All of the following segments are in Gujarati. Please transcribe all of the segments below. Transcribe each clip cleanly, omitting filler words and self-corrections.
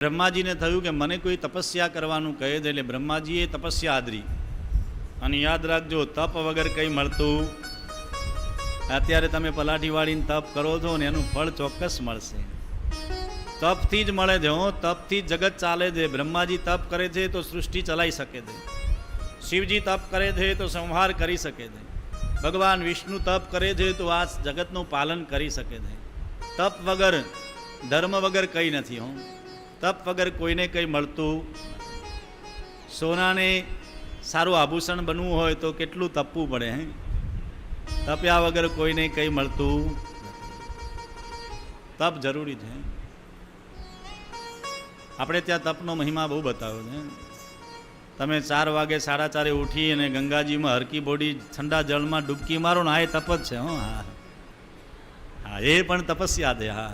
બ્રહ્માજીને થયું કે મને કોઈ તપસ્યા કરવાનું કહે છે, એટલે બ્રહ્માજીએ તપસ્યા આદરી. અને યાદ રાખજો, તપ વગર કંઈ મળતું. અત્યારે તમે પલાઠી વાળીને તપ કરો છો ને એનું ફળ ચોક્કસ મળશે. તપથી જ મળે છે. તપથી જ જગત ચાલે છે. બ્રહ્માજી તપ કરે છે તો સૃષ્ટિ ચલાવી શકે છે. શિવજી તપ કરે છે તો સંહાર કરી શકે છે. ભગવાન વિષ્ણુ તપ કરે છે તો આ જગતનું પાલન કરી શકે છે. તપ વગર, ધર્મ વગર કંઈ નથી. તપ વગર કોઈને કંઈ મળતું. સોનાને સારું આભૂષણ બનવું હોય તો કેટલું તપવું પડે. તપ્યા વગર કોઈને કંઈ મળતું. તપ જરૂરી છે. આપણે ત્યાં તપનો મહિમા બહુ બતાવ્યો છે. તમે 4 વાગે 4:30 ઉઠી અને ગંગાજીમાં હરકી બોડી ઠંડા જળમાં ડૂબકી મારો ને આ તપ જ છે. હા હા, એ પણ તપસ્યા છે. હા,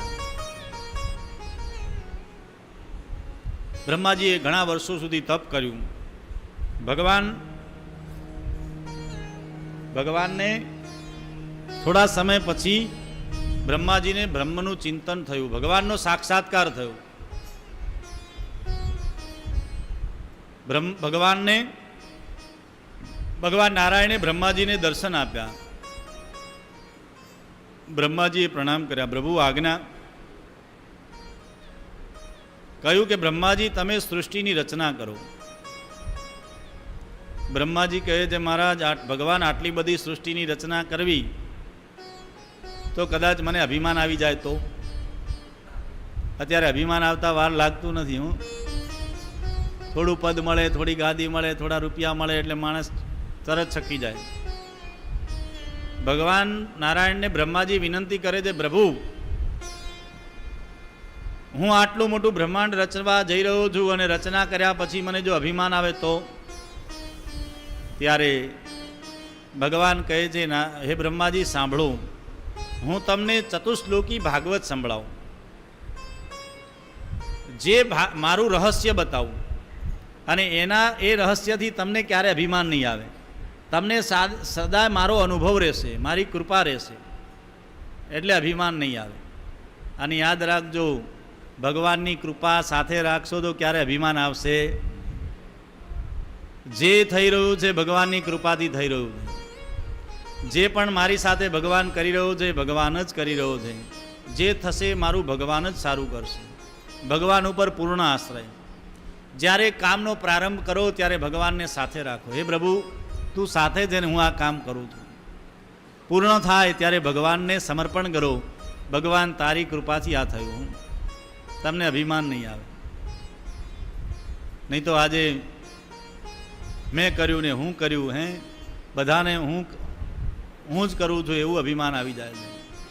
બ્રહ્માજીએ ઘણા વર્ષો સુધી તપ કર્યું. ભગવાનને થોડા સમય પછી બ્રહ્માજીને બ્રહ્મનું ચિંતન થયું. ભગવાનનો સાક્ષાત્કાર થયો. ભગવાન નારાયણે બ્રહ્માજીને દર્શન આપ્યા. બ્રહ્માજીએ પ્રણામ કર્યા. પ્રભુ આજ્ઞા. કહ્યું કે બ્રહ્માજી તમે સૃષ્ટિની રચના કરો. બ્રહ્માજી કહે છે મહારાજ, ભગવાન આટલી બધી સૃષ્ટિની રચના કરવી તો કદાચ મને અભિમાન આવી જાય તો. અત્યારે અભિમાન આવતા વાર લાગતું નથી. થોડું પદ મળે, થોડી ગાદી મળે, થોડા રૂપિયા મળે એટલે માણસ તરત છકી જાય. ભગવાન નારાયણને બ્રહ્માજી વિનંતી કરે છે, પ્રભુ હું આટલું મોટું બ્રહ્માંડ રચવા જઈ રહ્યો છું અને રચના કર્યા પછી મને જો અભિમાન આવે તો. ત્યારે ભગવાન કહે છે, હે બ્રહ્માજી સાંભળો, હું તમને ચતુશ્લોકી ભાગવત સંભળાવું, જે મારું રહસ્ય બતાવું, અને એ રહસ્યથી તમને ક્યારે અભિમાન નહીં આવે. તમને સદા મારો અનુભવ રહેશે, મારી કૃપા રહેશે, એટલે અભિમાન નહીં આવે. અને યાદ રાખજો, ભગવાનની કૃપા સાથે રાખશો તો ક્યારે અભિમાન આવશે? જે થઈ રહ્યું છે ભગવાનની કૃપાથી થઈ રહ્યું છે. જે પણ મારી સાથે ભગવાન કરી રહ્યો છે, ભગવાન જ કરી રહ્યો છે. જે થશે મારું ભગવાન જ સારું કરશે. ભગવાન ઉપર પૂર્ણ આશ્રય. જ્યારે કામનો પ્રારંભ કરો ત્યારે ભગવાનને સાથે રાખો. હે પ્રભુ, તું સાથે છે ને હું આ કામ કરું છું. પૂર્ણ થાય ત્યારે ભગવાનને સમર્પણ કરો. ભગવાન તારી કૃપાથી આ થયું. તમને અભિમાન નહીં આવે. નહીં તો આજે મેં કર્યું ને હું કર્યું, બધાને હું જ કરું છું એવું અભિમાન આવી જાય છે.